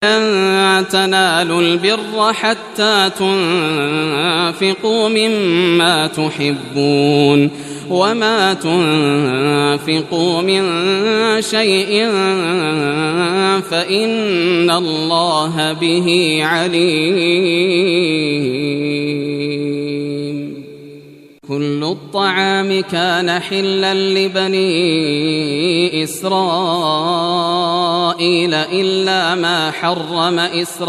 لن تنالوا البر حتى تنفقوا مما تحبون وما تنفقوا من شيء فإن الله به عليم. كل الطعام كان حلا لبني إسرائيل إلا ما حرم إسرائيل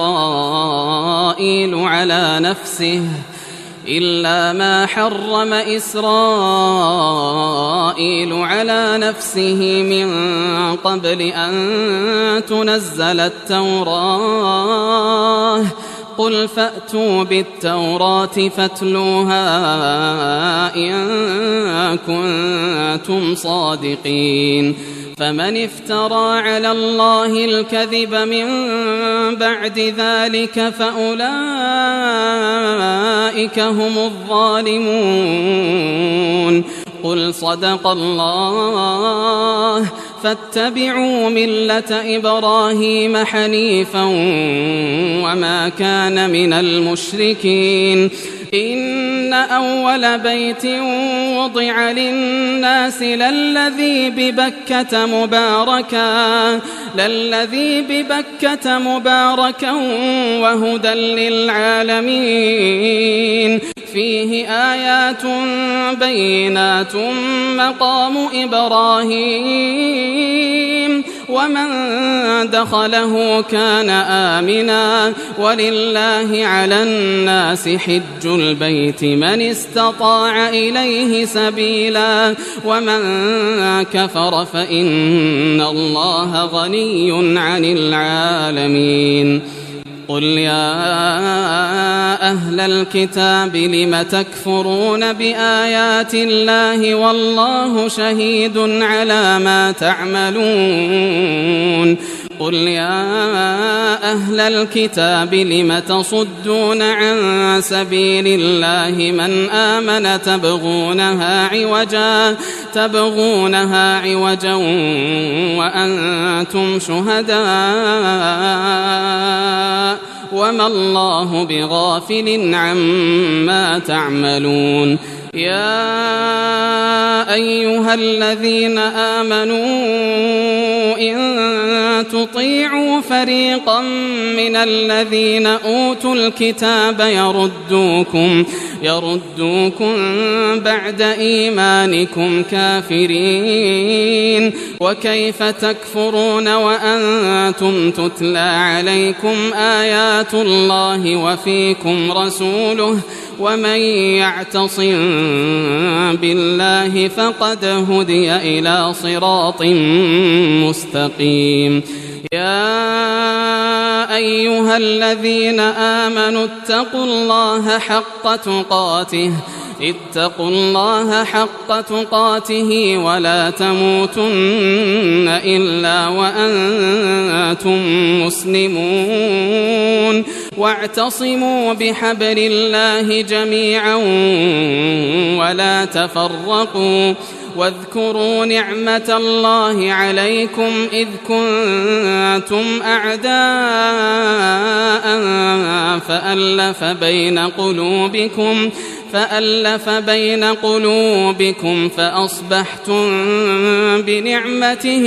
على نفسه من قبل أن تنزل التوراة. قل فأتوا بالتوراة فاتلوها إن كنتم صادقين. فمن افترى على الله الكذب من بعد ذلك فأولئك هم الظالمون. قل صدق الله فاتبعوا ملة إبراهيم حنيفا وما كان من المشركين. إن أول بيت وضع للناس للذي ببكة مباركا وهدى للعالمين. فيه آيات بينات مقام إبراهيم ومن دخله كان آمنا. ولله على الناس حج البيت من استطاع إليه سبيلا ومن كفر فإن الله غني عن العالمين. قل يا أهل الكتاب لم تكفرون بآيات الله والله شهيد على ما تعملون. قل يا أهل الكتاب لم تصدون عن سبيل الله من آمن تبغونها عوجا وأنتم شهداء وما الله بغافل عما تعملون. يا أيها الذين آمنوا إن تطيعوا فريقا من الذين أوتوا الكتاب يردوكم بعد إيمانكم كافرين. وكيف تكفرون وأنتم تتلى عليكم آيات الله وفيكم رسوله ومن يعتصم بالله فقد هدي إلى صراط مستقيم. يا أيها الذين آمنوا اتقوا الله حق تقاته ولا تموتن إلا وأنتم مسلمون. واعتصموا بحبل الله جميعا ولا تفرقوا. واذكروا نعمة الله عليكم إذ كنتم أعداء فألف بين قلوبكم فأصبحتم بنعمته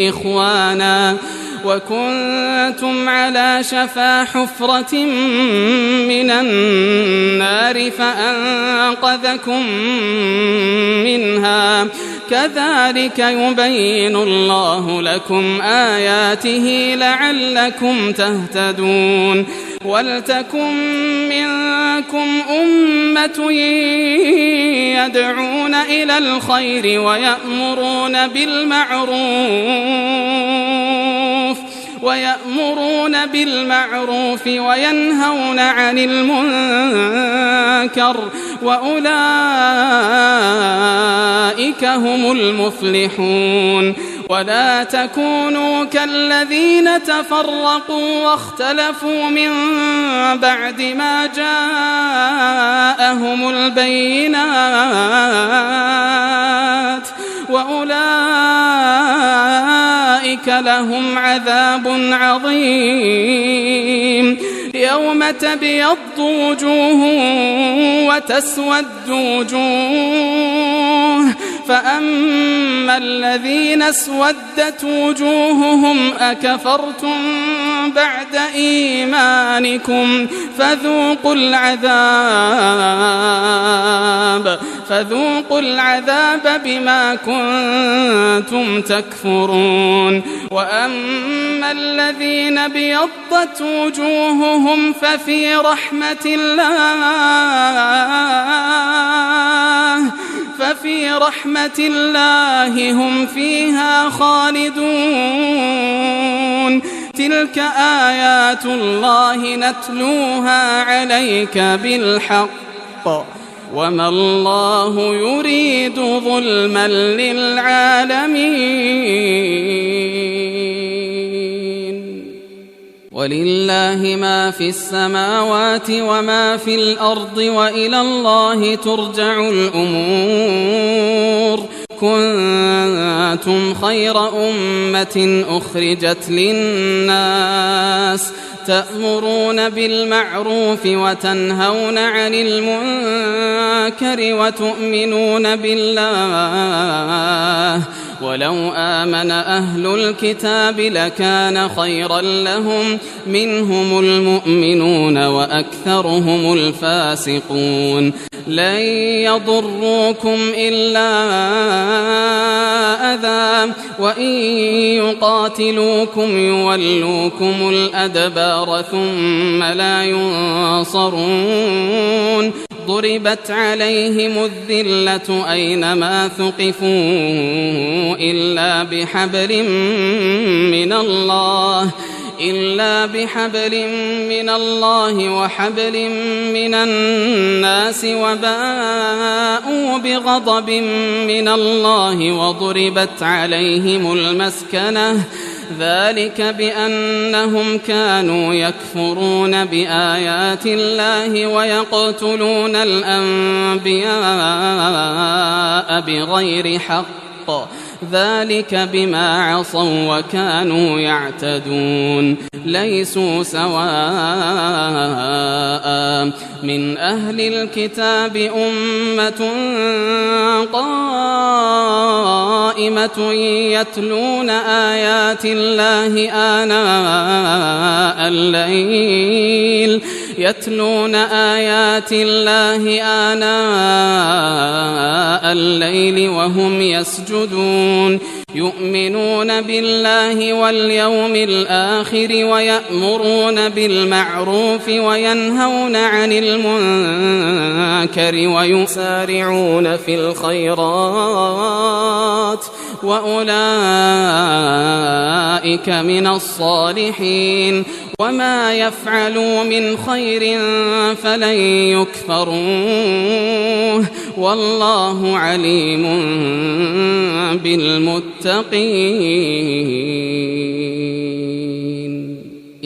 إخوانا وكنتم على شفا حفرة من النار فأنقذكم منها. كذلك يبين الله لكم آياته لعلكم تهتدون. ولتكن منكم أمة يدعون إلى الخير ويأمرون بالمعروف وينهون عن المنكر وأولئك هم المفلحون. ولا تكونوا كالذين تفرقوا واختلفوا من بعد ما جاءهم البينات وأولئك أولئك لهم عذاب عظيم يوم تبيض وجوه وتسود وجوه فأما الذين اسودت وجوههم أكفرتم بعد إيمانكم فذوقوا العذاب بما كنتم تكفرون وأما الذين ابيضت وجوههم ففي رحمة الله هم فيها خالدون تلك آيات الله نتلوها عليك بالحق وما الله يريد ظلما للعالمين ولله ما في السماوات وما في الأرض وإلى الله ترجع الأمور كنتم خير أمة أخرجت للناس تأمرون بالمعروف وتنهون عن المنكر وتؤمنون بالله ولو آمن أهل الكتاب لكان خيرا لهم منهم المؤمنون وأكثرهم الفاسقون لن يضروكم إلا أذى وإن يقاتلوكم يولوكم الأدبار ثم لا ينصرون ضربت عليهم الذلة أينما ثقفوا إلا بحبل من الله وحبل من الناس وباءوا بغضب من الله وضربت عليهم المسكنة ذلك بأنهم كانوا يكفرون بآيات الله ويقتلون الأنبياء بغير حق ذلك بما عصوا وكانوا يعتدون ليسوا سواء من أهل الكتاب أمة قائمة يتلون آيات الله آناء الليل وهم يسجدون يؤمنون بالله واليوم الآخر ويأمرون بالمعروف وينهون عن المنكر ويسارعون في الخيرات وأولئك من الصالحين وما يفعلوا من خير فلن يكفروه والله عليم بالمتقين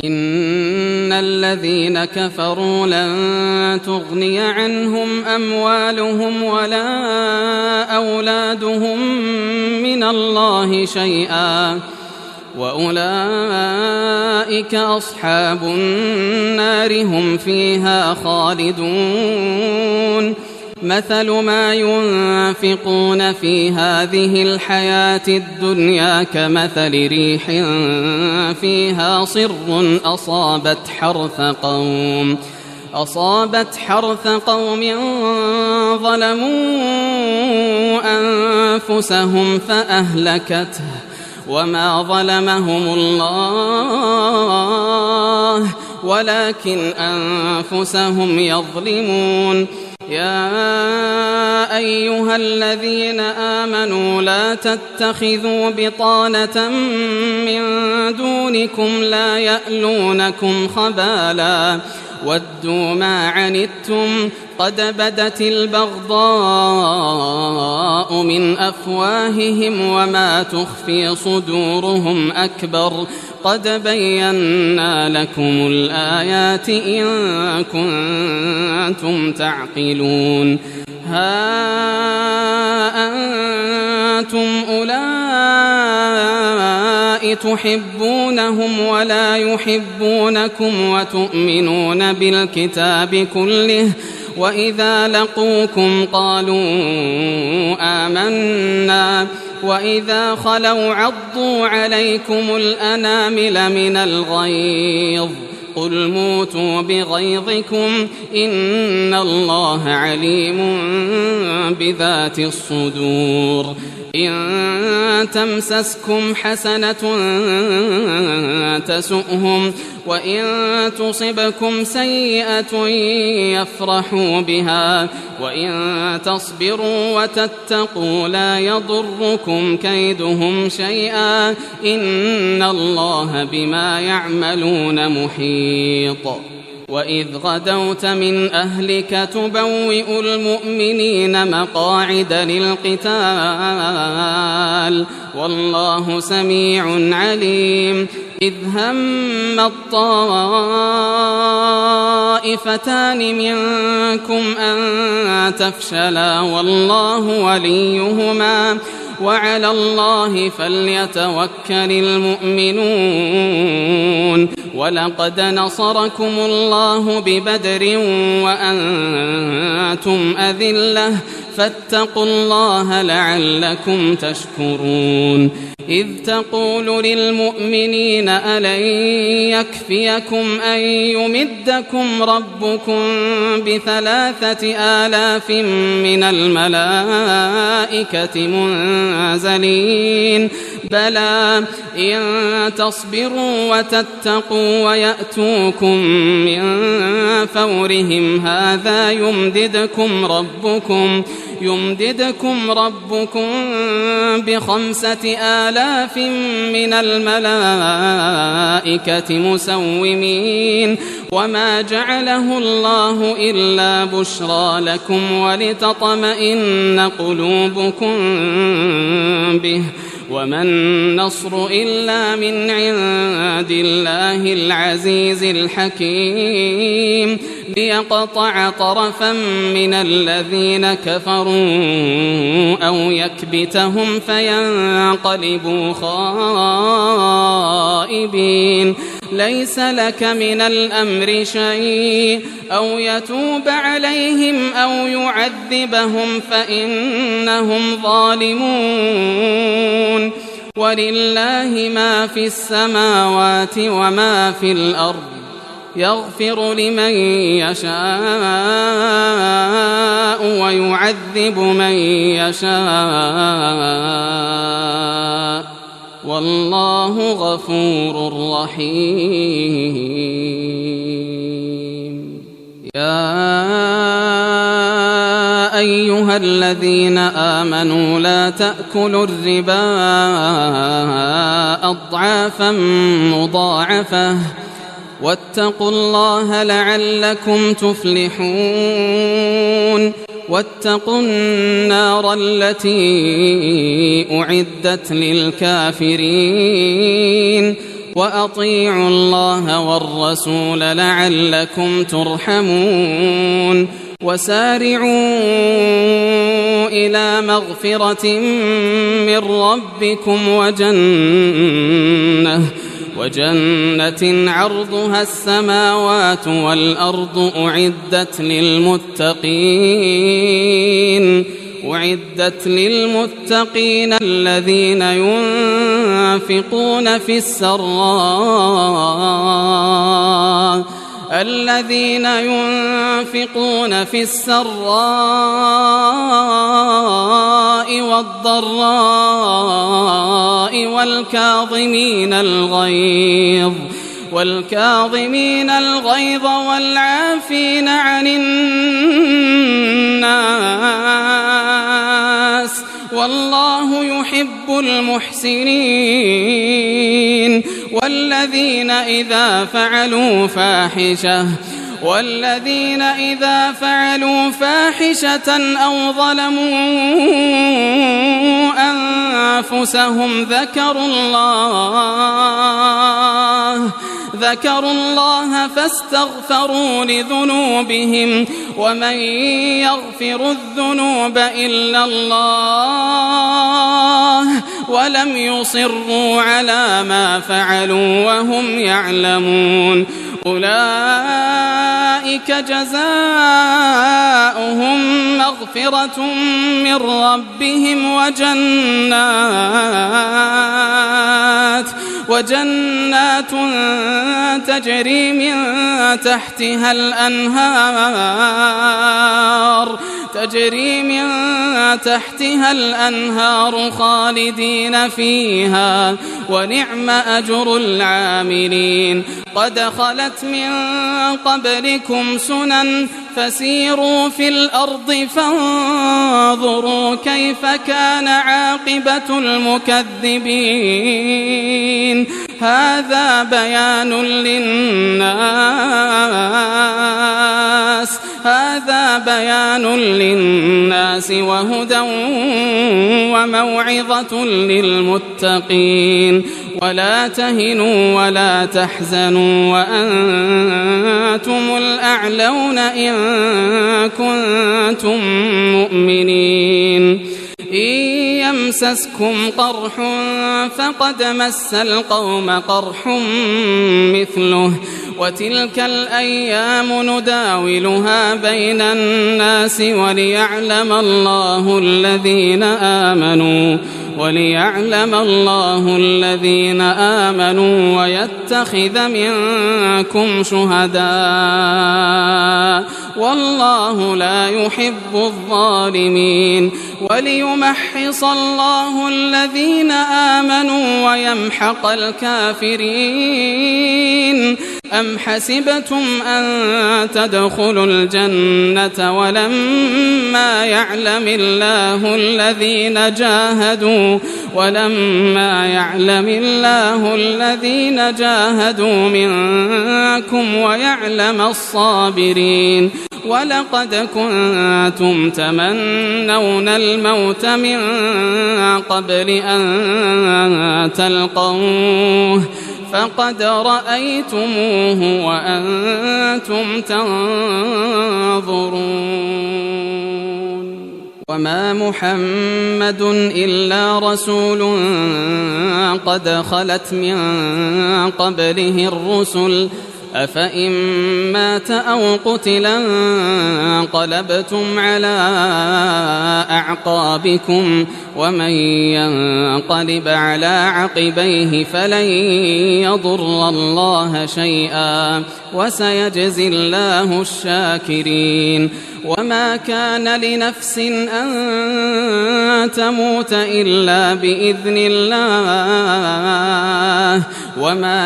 إن الذين كفروا لن تغني عنهم أموالهم ولا أولادهم من الله شيئا وأولئك أصحاب النار هم فيها خالدون مثل ما ينفقون في هذه الحياة الدنيا كمثل ريح فيها صر أصابت حرث قوم ظلموا أنفسهم فأهلكته وما ظلمهم الله ولكن أنفسهم يظلمون يا أيها الذين آمنوا لا تتخذوا بطانة من دونكم لا يألونكم خبالا ودوا ما عنتم قد بدت البغضاء من أفواههم وما تخفي صدورهم أكبر قد بينا لكم الآيات إن كنتم تعقلون ها أنتم أولئك تحبونهم ولا يحبونكم وتؤمنون بالكتاب كله وإذا لقوكم قالوا آمنا وإذا خلوا عضوا عليكم الأنامل من الغيظ قل موتوا بغيظكم إن الله عليم بذات الصدور إن تمسسكم حسنة تسؤهم وإن تصبكم سيئة يفرحوا بها وإن تصبروا وتتقوا لا يضركم كيدهم شيئا إن الله بما يعملون محيط وإذ غدوت من أهلك تبوئ المؤمنين مقاعد للقتال والله سميع عليم إذ هم الطائفتان منكم أن تفشلا والله وليهما وعلى الله فليتوكل المؤمنون ولقد نصركم الله ببدر وأنتم أذلة فاتقوا الله لعلكم تشكرون إذ تقول للمؤمنين ألن يكفيكم أن يمدكم ربكم ب3,000 من الملائكة منزلين بلى إن تصبروا وتتقوا ويأتوكم من فورهم هذا يمددكم ربكم ب5,000 من الملائكة مسومين وما جعله الله إلا بشرى لكم ولتطمئن قلوبكم به وما النصر إلا من عند الله العزيز الحكيم ليقطع طرفا من الذين كفروا أو يكبتهم فينقلبوا خائبين ليس لك من الأمر شيء أو يتوب عليهم أو يعذبهم فإنهم ظالمون ولله ما في السماوات وما في الأرض يغفر لمن يشاء ويعذب من يشاء والله غفور رحيم يا أيها الذين آمنوا لا تأكلوا الربا أضعافا مضاعفة واتقوا الله لعلكم تفلحون واتقوا النار التي أعدت للكافرين وأطيعوا الله والرسول لعلكم ترحمون وسارعوا إلى مغفرة من ربكم وجنة عرضها السماوات والأرض أعدت للمتقين الذين ينفقون في السراء والضراء والكاظمين الغيظ والعافين عن الناس والله يحب المحسنين والذين إذا فعلوا فاحشة أو ظلموا أنفسهم ذكروا الله فاستغفروا لذنوبهم ومن يغفر الذنوب إلا الله ولم يصروا على ما فعلوا وهم يعلمون أولئك جزاؤهم مغفرة من ربهم وجنات تجري من تحتها الأنهار خالدين فيها ونعم أجر العاملين قد خلت من قبلكم سنن فسيروا في الأرض فانظروا كيف كان عاقبة المكذبين هذا بيان للناس وهدى وموعظة للمتقين ولا تهنوا ولا تحزنوا وأنتم الأعلون إن كنتم مؤمنين إن يمسسكم قرح فقد مس القوم قرح مثله وتلك الأيام نداولها بين الناس وليعلم الله الذين آمنوا ويتخذ منكم شهداء والله لا يحب الظالمين وليمحص الله الذين آمنوا ويمحق الكافرين أم حسبتم أن تدخلوا الجنة ولما يعلم الله الذين جاهدوا منكم ويعلم الصابرين ولقد كنتم تمنون الموت من قبل أن تلقوه فقد رأيتموه وأنتم تنظرون وما محمد إلا رسول قد خلت من قبله الرسل أفإن مات أو قتلا انقلبتم على أعقابكم ومن ينقلب على عقبيه فلن يضر الله شيئا وسيجزي الله الشاكرين وما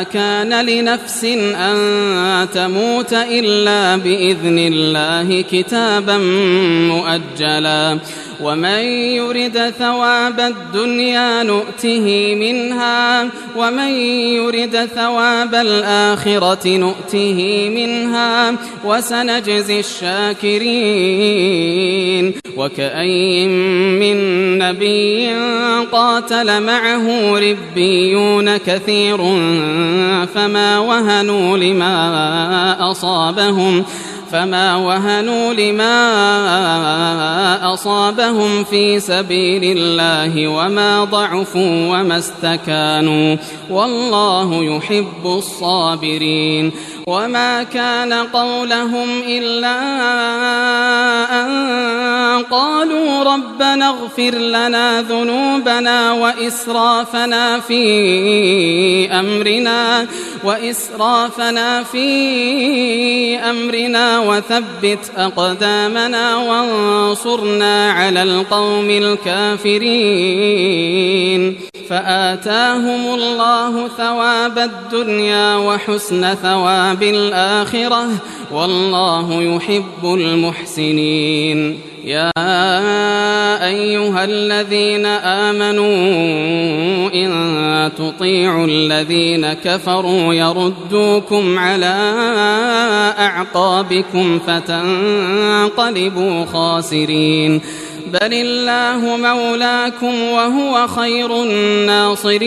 كان لنفس أن تموت إلا بإذن الله كتابا مؤجلا ومن يرد ثواب الدنيا نؤته منها ومن يرد ثواب الآخرة نؤته منها وسنجزي الشاكرين وكأي من نبي قاتل معه ربيون كثير فما وهنوا لما أصابهم في سبيل الله وما ضعفوا وما استكانوا والله يحب الصابرين وما كان قولهم إلا أن قالوا ربنا اغفر لنا ذنوبنا وإسرافنا في أمرنا وثبت أقدامنا وانصرنا على القوم الكافرين فآتاهم الله ثواب الدنيا وحسن ثواب الآخرة والله يحب المحسنين يا أيها الذين آمنوا إن تطيعوا الذين كفروا يردوكم على أعقابكم فتنقلبوا خاسرين بل الله مولاكم وهو خير الناصرين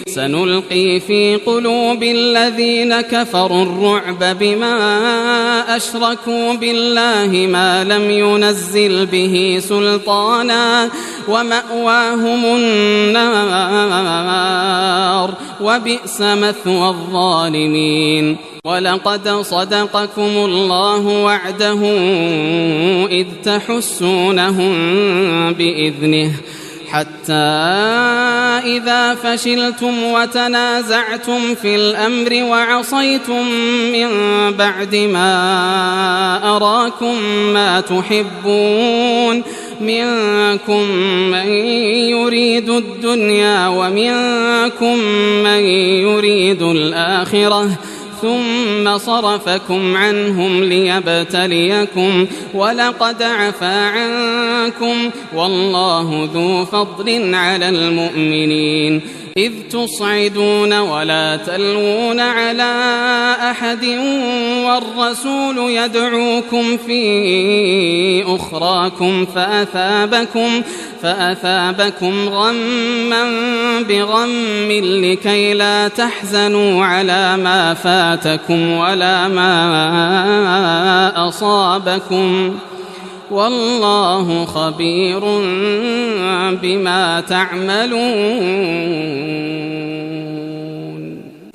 سنلقي في قلوب الذين كفروا الرعب بما أشركوا بالله ما لم ينزل به سلطانا ومأواهم النار وبئس مثوى الظالمين ولقد صدقكم الله وعده إذ تحسونهم بإذنه حتى إذا فشلتم وتنازعتم في الأمر وعصيتم من بعد ما أراكم ما تحبون منكم من يريد الدنيا ومنكم من يريد الآخرة ثم صرفكم عنهم ليبتليكم ولقد عفا عنكم والله ذو فضل على المؤمنين إذ تصعدون ولا تلوون على أحد والرسول يدعوكم في أخراكم فأثابكم غما بغم لكي لا تحزنوا على ما فاتكم ولا ما أصابكم والله خبير بما تعملون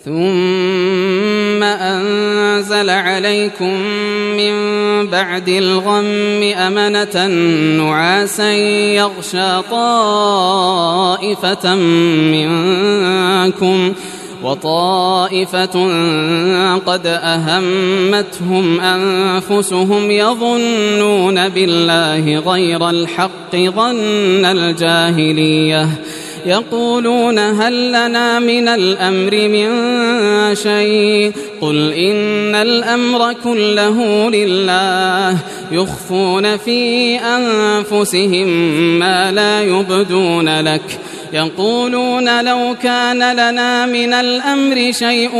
ثم أنزل عليكم من بعد الغم أمنة نعاسا يغشى طائفة منكم وطائفة قد أهمتهم أنفسهم يظنون بالله غير الحق ظن الجاهلية يقولون هل لنا من الأمر من شيء قل إن الأمر كله لله يخفون في أنفسهم ما لا يبدون لك يقولون لو كان لنا من الأمر شيء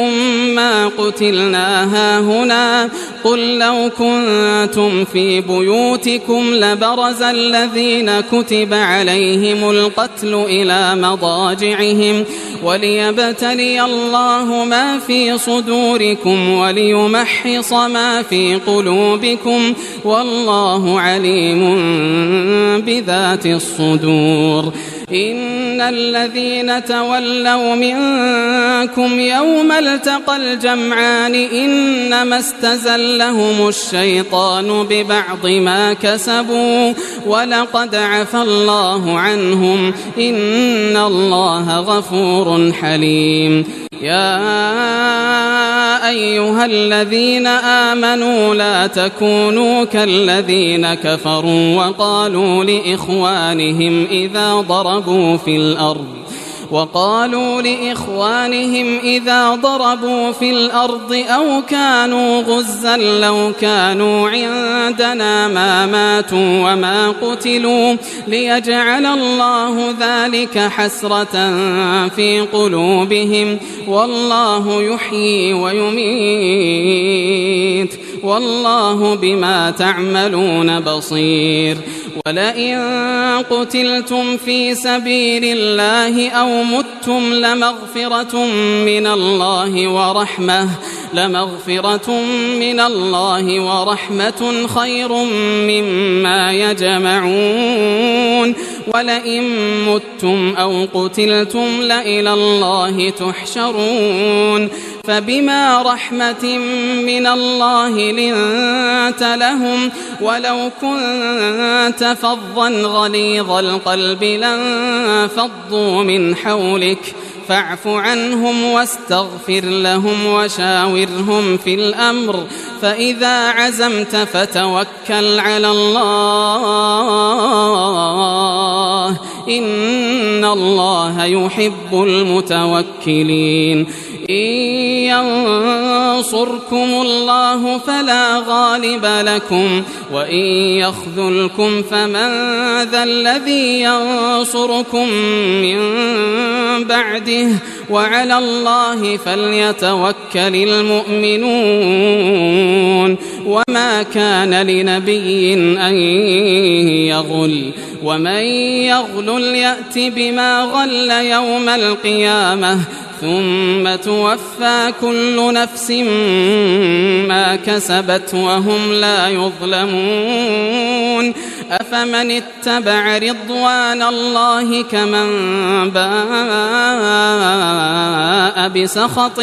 ما قتلنا هاهنا قل لو كنتم في بيوتكم لبرز الذين كتب عليهم القتل إلى مضاجعهم وليبتلي الله ما في صدوركم وليمحص ما في قلوبكم والله عليم بذات الصدور إن الذين تولوا منكم يوم التقى الجمعان إنما استزلهم الشيطان ببعض ما كسبوا ولقد عفى الله عنهم إن الله غفور حليم يا أيها الذين آمنوا لا تكونوا كالذين كفروا وقالوا لإخوانهم إذا ضربوا في الأرض أو كانوا غزا لو كانوا عندنا ما ماتوا وما قتلوا ليجعل الله ذلك حسرة في قلوبهم والله يحيي ويميت والله بما تعملون بصير ولئن قتلتم في سبيل الله أو متم لمغفرة من الله ورحمة خير مما يجمعون ولئن متم أو قتلتم لإلى الله تحشرون فبما رحمة من الله لنت لهم ولو كنت فظا غليظ القلب لانفضوا من حولك فاعف عنهم واستغفر لهم وشاورهم في الأمر فإذا عزمت فتوكل على الله إن الله يحب المتوكلين إن ينصركم الله فلا غالب لكم وإن يخذلكم فمن ذا الذي ينصركم من بعده وعلى الله فليتوكل المؤمنون وما كان لنبي أن يغل ومن يغل يأت بما غل يوم القيامة ثم توفى كل نفس ما كسبت وهم لا يظلمون أفمن اتبع رضوان الله كمن باء بسخط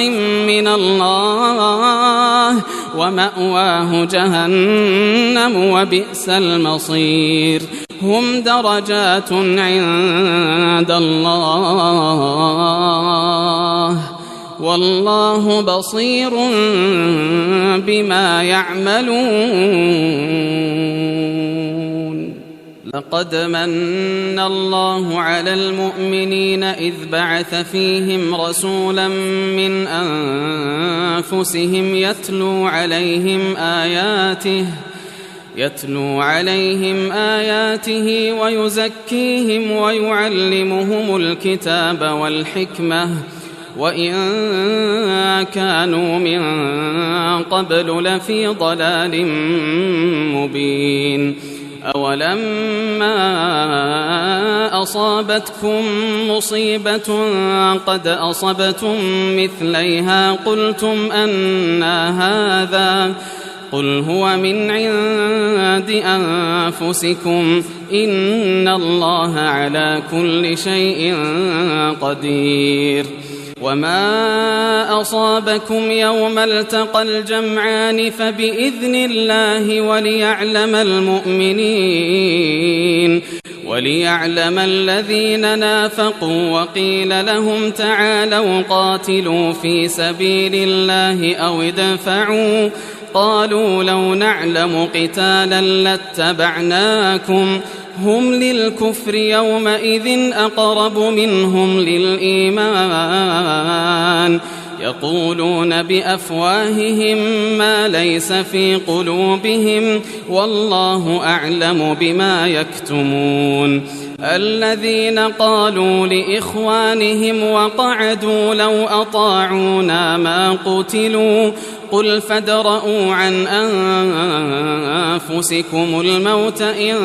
من الله ومأواه جهنم وبئس المصير هم درجات عند الله والله بصير بما يعملون لقد من الله على المؤمنين إذ بعث فيهم رسولا من أنفسهم يتلو عليهم آياته ويزكيهم ويعلمهم الكتاب والحكمة وإن كانوا من قبل لفي ضلال مبين أولما أصابتكم مصيبة قد أصبتم مثليها قلتم أنى هذا قل هو من عند أنفسكم إن الله على كل شيء قدير وما أصابكم يوم التقى الجمعان فبإذن الله وليعلم الذين نافقوا وقيل لهم تعالوا قاتلوا في سبيل الله أو ادفعوا قالوا لو نعلم قتالا لاتبعناكم هم للكفر يومئذ أقرب منهم للإيمان يقولون بأفواههم ما ليس في قلوبهم والله أعلم بما يكتمون الذين قالوا لإخوانهم وقعدوا لو أطاعونا ما قتلوا قل فادرءوا عن أنفسكم الموت إن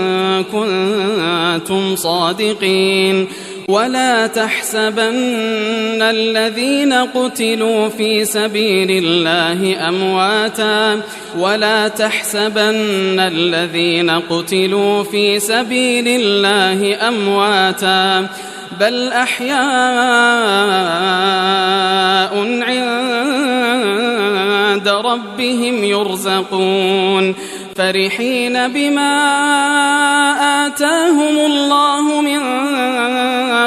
كنتم صادقين ولا تحسبن الذين قتلوا في سبيل الله أمواتا ولا تحسبن الذين قتلوا في سبيل الله أمواتا بل أحياء عند ربهم يرزقون فرحين بما آتاهم الله من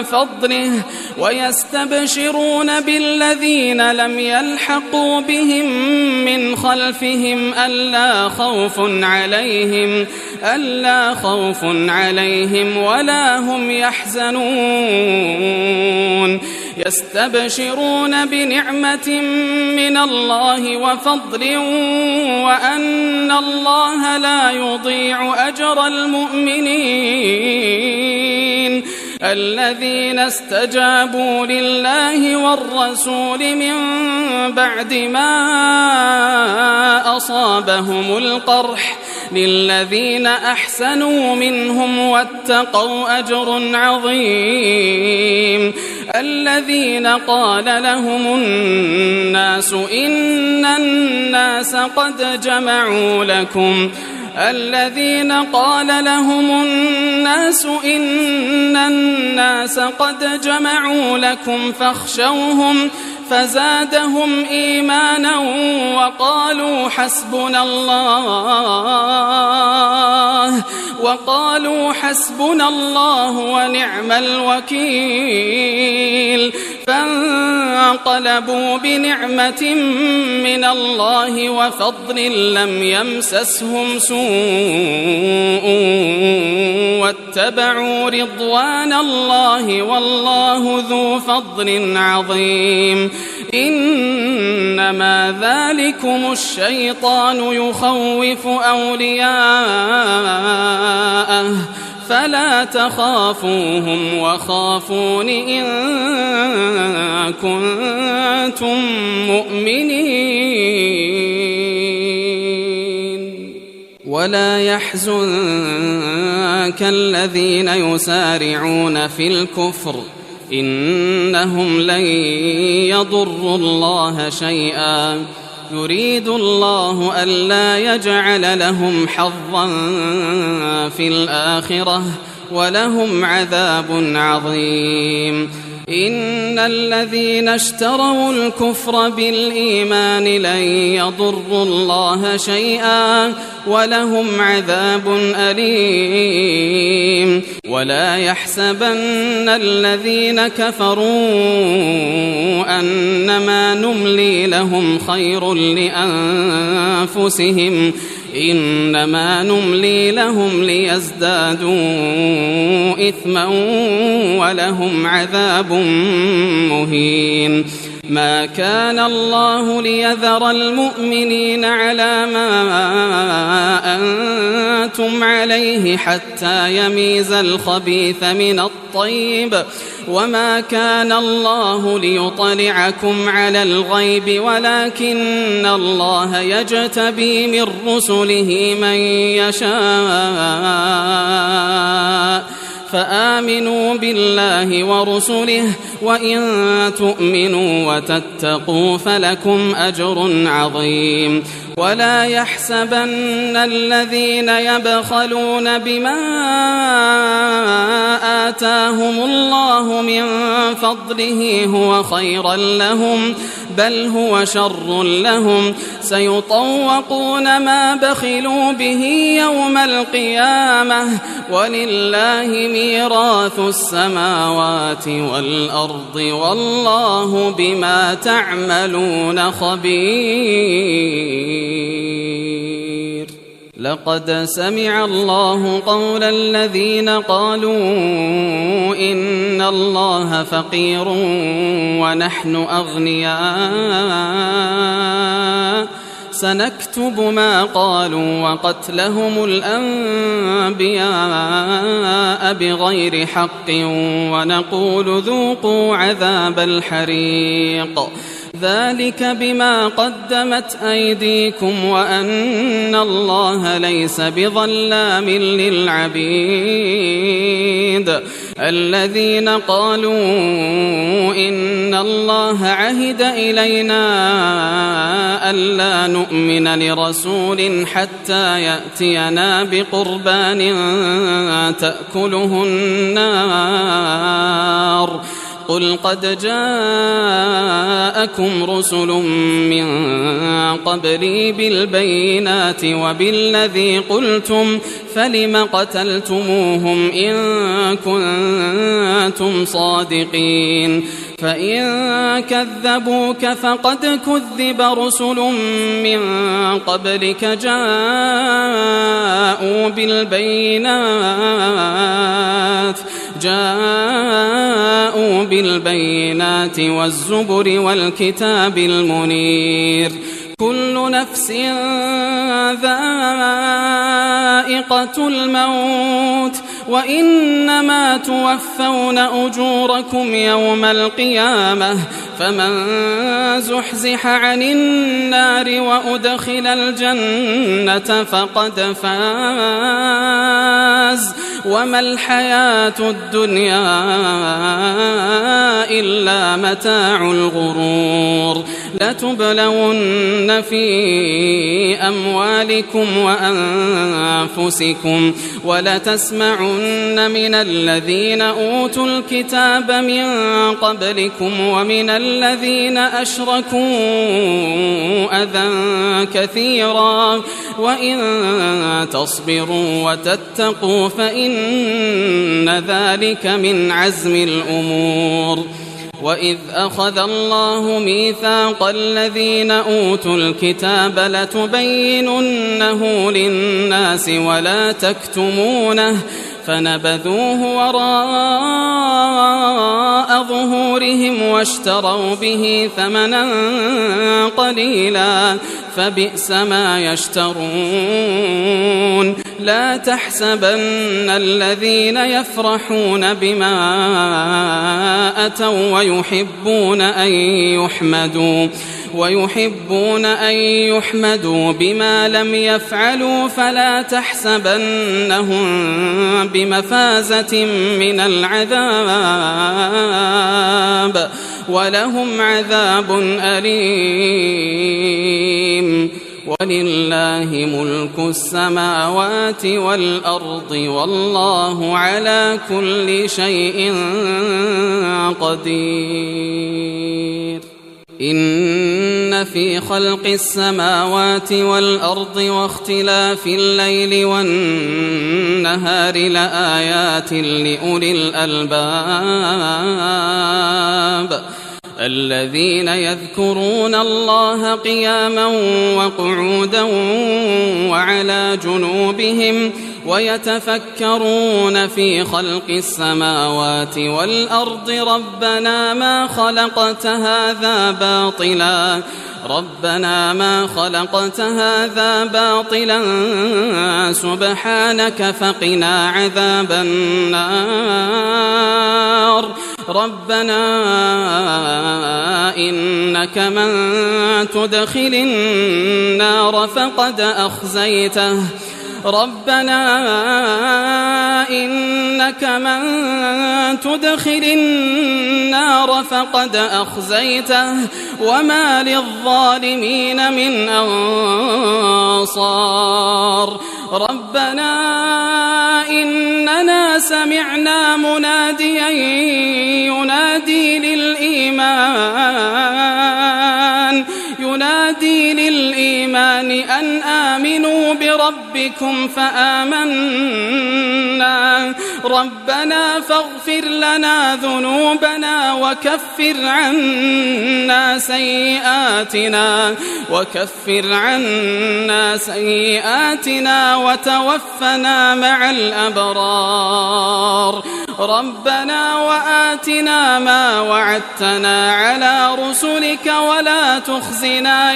فضله ويستبشرون بالذين لم يلحقوا بهم من خلفهم ألا خوف عليهم ولا هم يحزنون يستبشرون بنعمة من الله وفضل وأن الله لا يضيع أجر المؤمنين الذين استجابوا لله والرسول من بعد ما أصابهم القرح للذين أحسنوا منهم واتقوا أجر عظيم الذين قال لهم الناس إن الناس قد جمعوا لكم فاخشوهم فزادهم إيمانا وقالوا حسبنا الله ونعم الوكيل فانقلبوا بنعمة من الله وفضل لم يمسسهم سوء واتبعوا رضوان الله والله ذو فضل عظيم إنما ذلكم الشيطان يخوف أولياءه فلا تخافوهم وخافون إن كنتم مؤمنين ولا يحزنك الذين يسارعون في الكفر إنهم لن يضروا الله شيئا يريد الله ألا يجعل لهم حظا في الآخرة ولهم عذاب عظيم إن الذين اشتروا الكفر بالإيمان لن يضروا الله شيئا ولهم عذاب أليم ولا يحسبن الذين كفروا أنما نملي لهم خير لأنفسهم إنما نملي لهم ليزدادوا إثما ولهم عذاب مهين ما كان الله ليذر المؤمنين على ما أنتم عليه حتى يميز الخبيث من الطيب وما كان الله ليطلعكم على الغيب ولكن الله يجتبي من رسله من يشاء فآمنوا بالله ورسله وإن تؤمنوا وتتقوا فلكم أجر عظيم ولا يحسبن الذين يبخلون بما آتاهم الله من فضله هو خيرا لهم بل هو شر لهم سيطوقون ما بخلوا به يوم القيامة ولله ميراث السماوات والأرض والله بما تعملون خبير لقد سمع الله قول الذين قالوا إن الله فقير ونحن أغنياء سنكتب ما قالوا وقتلهم الأنبياء بغير حق ونقول ذوقوا عذاب الحريق ذلك بما قدمت أيديكم وأن الله ليس بظلام للعبيد الذين قالوا إن الله عهد إلينا ألا نؤمن لرسول حتى يأتينا بقربان تأكله النار قل قد جاءكم رسل من قبلي بالبينات وبالذي قلتم فلم قتلتموهم إن كنتم صادقين فإن كذبوك فقد كذب رسل من قبلك جاءوا بالبينات والزبر والكتاب المنير كل نفس ذائقة الموت وإنما توفون أجوركم يوم القيامة فمن زحزح عن النار وأدخل الجنة فقد فاز وما الحياة الدنيا إلا متاع الغرور لتبلون في أموالكم وأنفسكم ولتسمعن من الذين أوتوا الكتاب من قبلكم ومن الذين أشركوا أذى كثيرا وإن تصبروا وتتقوا فإن ذلك من عزم الأمور وإذ أخذ الله ميثاق الذين أوتوا الكتاب لتبيننه للناس ولا تكتمونه فنبذوه وراء ظهورهم واشتروا به ثمنا قليلا فبئس ما يشترون. لا تحسبن الذين يفرحون بما أتوا ويحبون أن يحمدوا بما لم يفعلوا فلا تحسبنهم بمفازة من العذاب ولهم عذاب أليم. ولله ملك السماوات والأرض والله على كل شيء قدير. إن في خلق السماوات والأرض واختلاف الليل والنهار لآيات لأولي الألباب الذين يذكرون الله قياما وقعودا وعلى جنوبهم ويتفكرون في خلق السماوات والأرض ربنا ما خلقت هذا باطلا سبحانك فقنا عذاب النار. ربنا إنك من تدخل النار فقد أخزيته وما للظالمين من أنصار. ربنا إننا سمعنا مناديا ينادي للإيمان أن آمنوا بربكم فآمنا. ربنا فاغفر لنا ذنوبنا وكفر عنا سيئاتنا وتوفنا مع الأبرار. ربنا وآتنا ما وعدتنا على رسلك ولا تخزنا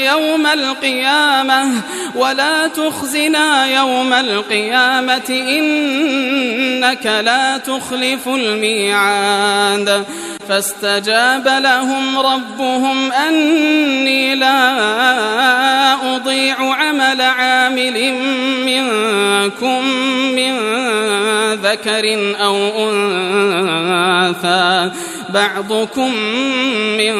يوم القيامة إنك لا تخلف الميعاد. فاستجاب لهم ربهم أني لا أضيع عمل عامل منكم من ذكر أو أنثى بعضكم من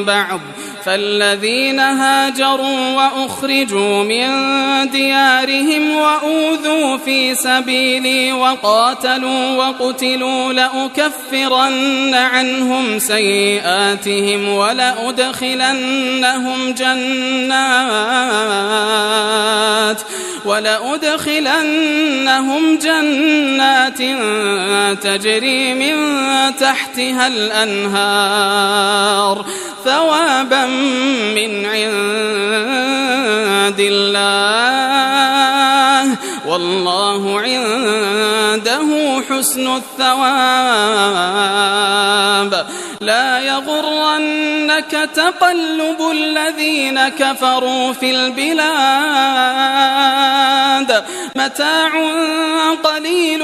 بعض. فالذين هاجروا وأخرجوا من ديارهم وأوذوا في سبيلي وقاتلوا وقتلوا لأكفرن عنهم سيئاتهم ولأدخلنهم جنات تجري من تحتها الأنهار ثوابا من عند الله والله عنده حسن الثواب. لا يغرنك تقلب الذين كفروا في البلاد متاع قليل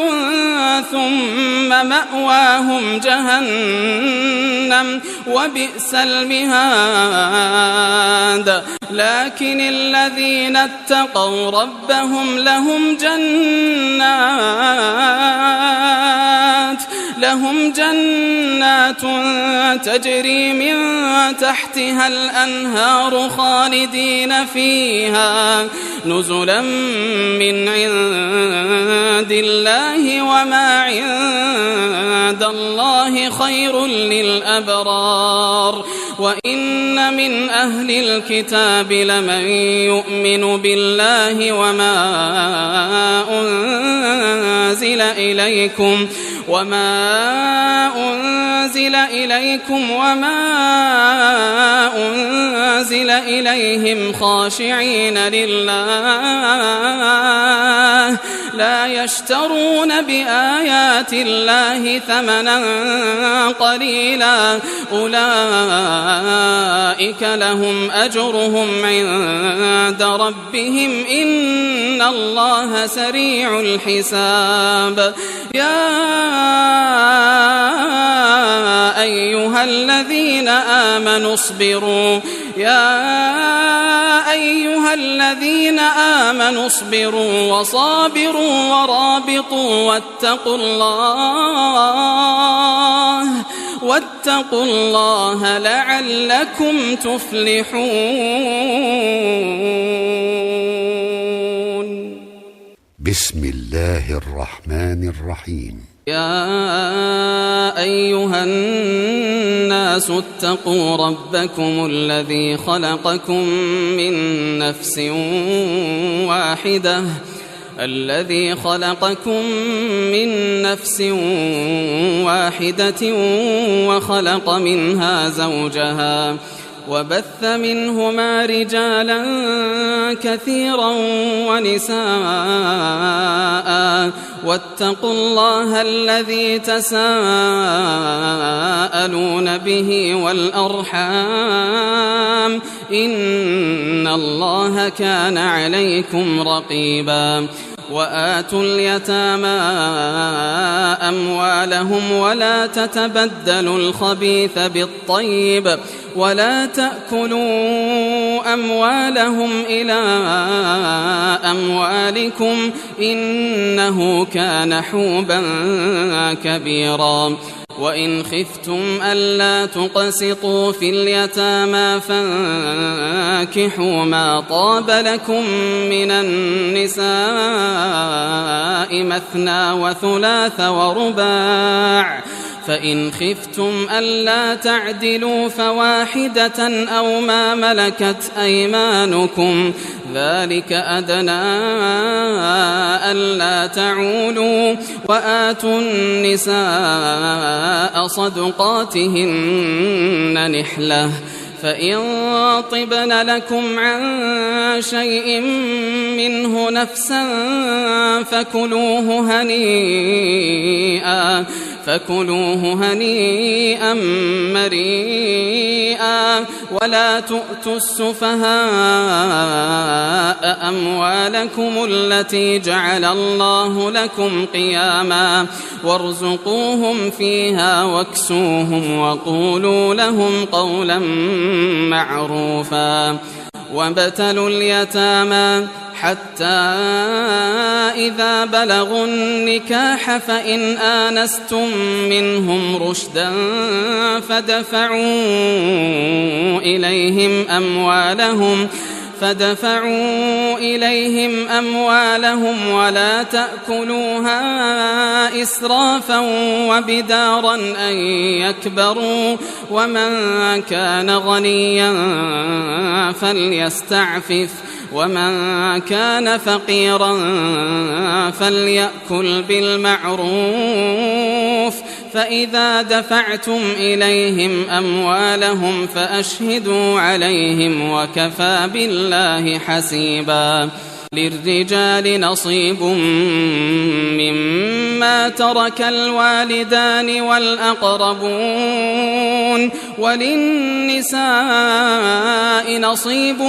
ثم مأواهم جهنم وبئس المهاد. لكن الذين اتقوا ربهم لهم جنات تجري من تحتها الأنهار خالدين فيها نزلا من عند الله وما عند الله خير للأبرار. وإن من أهل الكتاب لمن يؤمن بالله وما أنزل إليكم وما أنزل إليكم وما أنزل إليهم خاشعين لله لا يشترون بآيات الله ثمنا قليلا أولئك لهم أجرهم عند ربهم إن الله سريع الحساب يا أيها الذين آمنوا اصبروا وصابروا ورابطوا واتقوا الله لعلكم تفلحون. بسم الله الرحمن الرحيم. يا أيها الناس اتقوا ربكم الذي خلقكم من نفس واحدة وخلق منها زوجها وبث منهما رجالا كثيرا ونساء واتقوا الله الذي تساءلون به والأرحام إن الله كان عليكم رقيبا وآتوا اليتامى أموالهم ولا تتبدلوا الخبيث بالطيب ولا تأكلوا أموالهم إلى أموالكم إنه كان حوبا كبيرا وإن خفتم ألا تقسطوا في اليتامى فانكحوا ما طاب لكم من النساء مثنى وثلاث ورباع فإن خفتم ألا تعدلوا فواحدة أو ما ملكت أيمانكم ذلك أدنى ألا تعولوا وآتوا النساء صدقاتهن نحلة فإن طبن لكم عن شيء منه نفسا فكلوه هنيئا مريئا ولا تؤتوا السفهاء أموالكم التي جعل الله لكم قياما وارزقوهم فيها واكسوهم وقولوا لهم قولا معروفا وابتلوا اليتامى حتى إذا بلغوا النكاح فإن آنستم منهم رشدا فدفعوا إليهم أموالهم ولا تأكلوها إسرافا وبدارا أن يكبروا ومن كان غنيا فليستعفف ومن كان فقيرا فليأكل بالمعروف فإذا دفعتم إليهم أموالهم فأشهدوا عليهم وكفى بالله حسيبا للرجال نصيب مما ترك الوالدان والأقربون وللنساء نصيب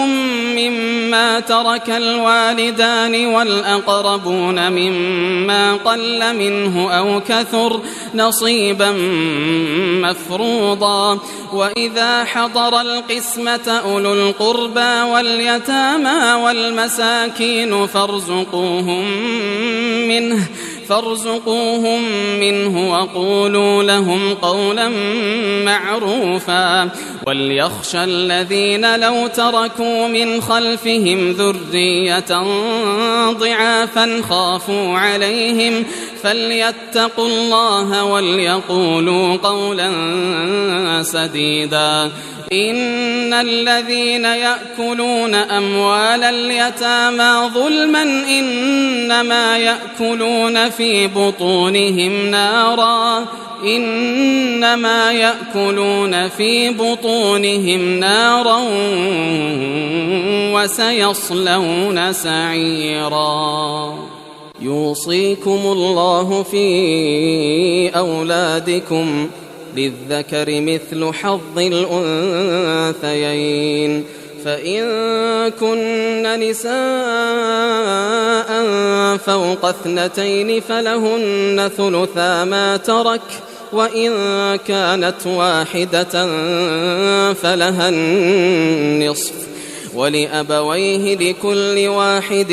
مما ترك الوالدان والأقربون مما قل منه أو كثر نصيبا مفروضا وإذا حضر القسمة أولو القربى واليتامى والمساكين فارزقوهم منه وقولوا لهم قولا معروفا وليخشى الذين لو تركوا من خلفهم ذرية ضعافا خافوا عليهم فليتقوا الله وليقولوا قولا سديدا إن الذين يأكلون أموال اليتامى ظلما إنما يأكلون في بطونهم نارا وسيصلون سعيرا يوصيكم الله في أولادكم للذكر مثل حظ الأنثيين فإن كن نساء فوق 2 فلهن ثلثا ما ترك وإن كانت واحدة فلها النصف ولأبويه لكل واحد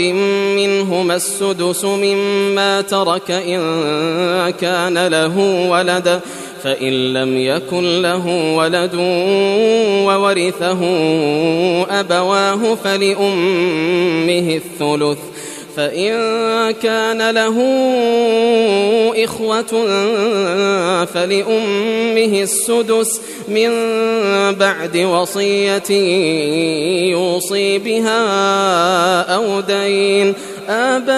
منهما السدس مما ترك إن كان له ولد فإن لم يكن له ولد وورثه أبواه فلأمه الثلث فإن كان له إخوة فلأمه السدس من بعد وصية يوصي بها أو دين آباؤكم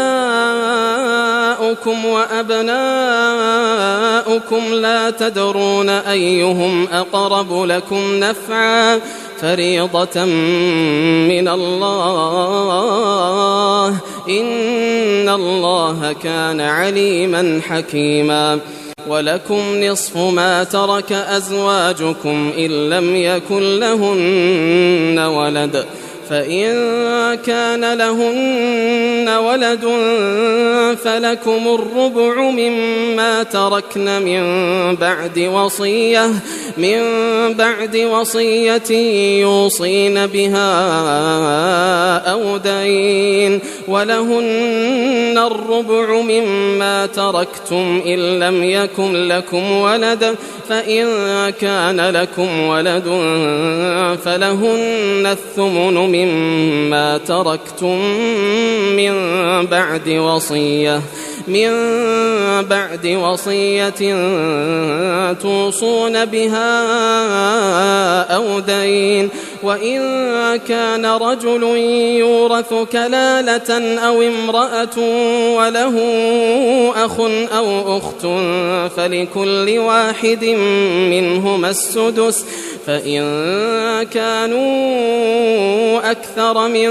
وأبناؤكم لا تدرون أيهم أقرب لكم نفعا فريضة من الله إن الله كان عليما حكيما ولكم نصف ما ترك أزواجكم إن لم يكن لهن ولد فإن كان لهن ولد فلكم الربع مما تركن من بعد وصية يوصين بها أو دين ولهن الربع مما تركتم إن لم يكن لكم ولد فإن كان لكم ولد فلهن الثمن مما تركتم من بعد وصية توصون بها أو دين وإن كان رجل يورث كلالة أو امرأة وله أخ أو أخت فلكل واحد منهما السدس فإن كانوا أكثر من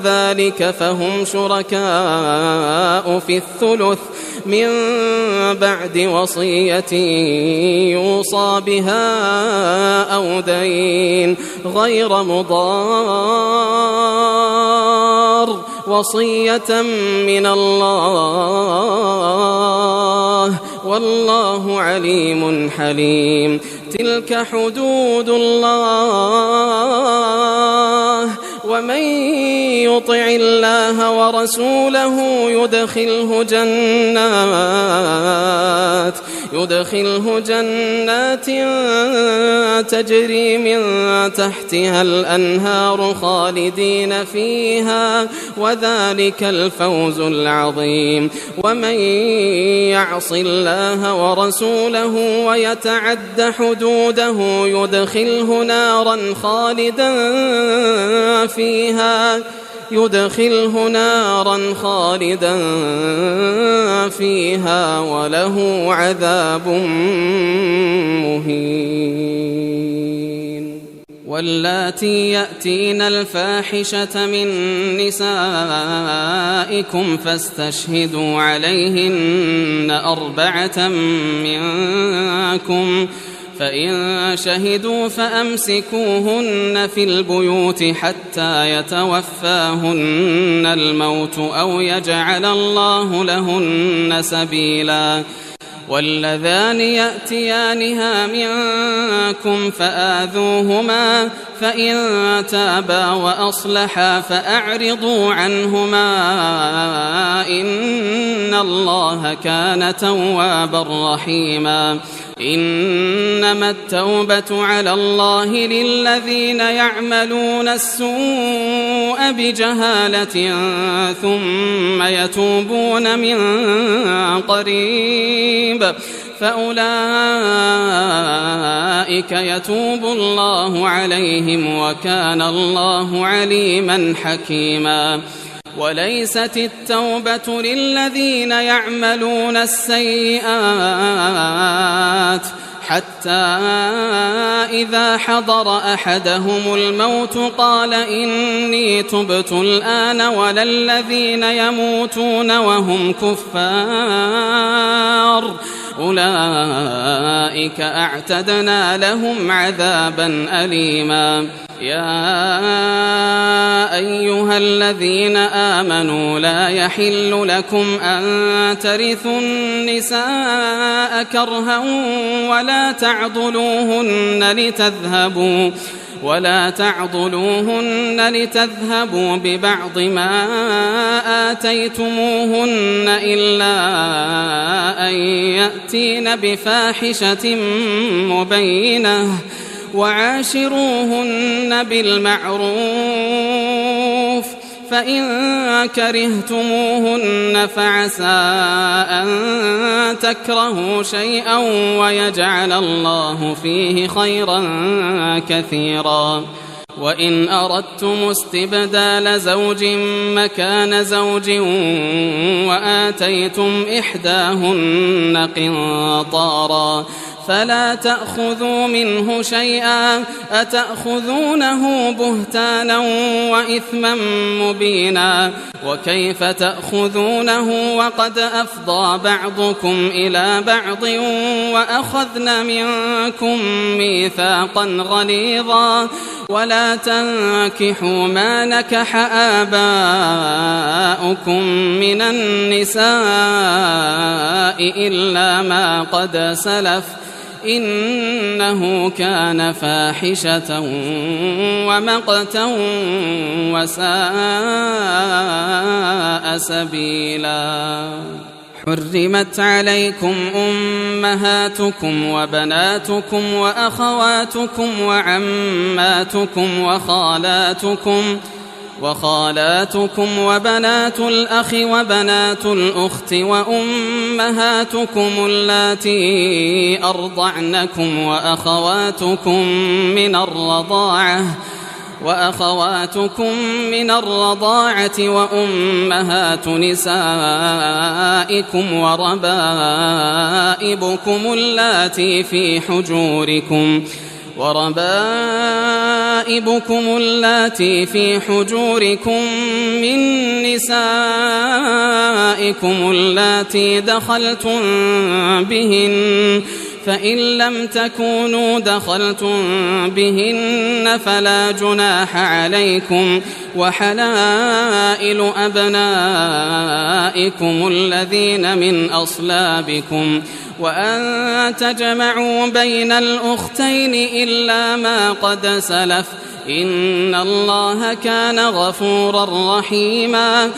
ذلك فهم شركاء في الثلث من بعد وصية يوصى بها أو دين غير مضار وصية من الله والله عليم حليم تلك حدود الله ومن يطع الله ورسوله يدخله جنات تجري من تحتها الأنهار خالدين فيها وذلك الفوز العظيم ومن يعص الله ورسوله ويتعد حدوده يدخله نارا خالدا فيها وله عذاب مهين واللاتي يأتين الفاحشة من نسائكم فاستشهدوا عليهن 4 منكم فإن شهدوا فأمسكوهن في البيوت حتى يتوفاهن الموت أو يجعل الله لهن سبيلا واللذان يأتيانها منكم فآذوهما فإن تابا وأصلحا فأعرضوا عنهما إن الله كان توابا رحيما إنما التوبة على الله للذين يعملون السوء بجهالة ثم يتوبون من قريب فأولئك يتوب الله عليهم وكان الله عليما حكيما. وليست التوبة للذين يعملون السيئات حتى إذا حضر أحدهم الموت قال إني تبت الآن ولا الذين يموتون وهم كفار أولئك أعتدنا لهم عذابا أليما. يا أيها الذين آمنوا لا يحل لكم أن ترثوا النساء كرها ولا تعضلوهن لتذهبوا ببعض ما آتيتموهن إلا أن يأتين بفاحشة مبينة وعاشروهن بالمعروف فإن كرهتموهن فعسى أن تكرهوا شيئا ويجعل الله فيه خيرا كثيرا. وإن أردتم استبدال زوج مكان زوج وآتيتم إحداهن قنطارا فلا تأخذوا منه شيئا أتأخذونه بهتانا وإثما مبينا. وكيف تأخذونه وقد أفضى بعضكم إلى بعض وأخذن منكم ميثاقا غليظا. ولا تنكحوا ما نكح آباؤكم من النساء إلا ما قد سلف إنه كان فاحشة ومقتا وساء سبيلا. حرمت عليكم أمهاتكم وبناتكم وأخواتكم وعماتكم وخالاتكم وبنات الأخ وبنات الأخت وأمهاتكم اللاتي أرضعنكم وأخواتكم من الرضاعة وأمهات نسائكم وربائبكم اللاتي في حجوركم من نسائكم اللاتي دخلتم بهن فإن لم تكونوا دخلتم بهن فلا جناح عليكم. وحلائل أبنائكم الذين من أصلابكم وأن تجمعوا بين الأختين إلا ما قد سلف إن الله كان غفورا رحيما.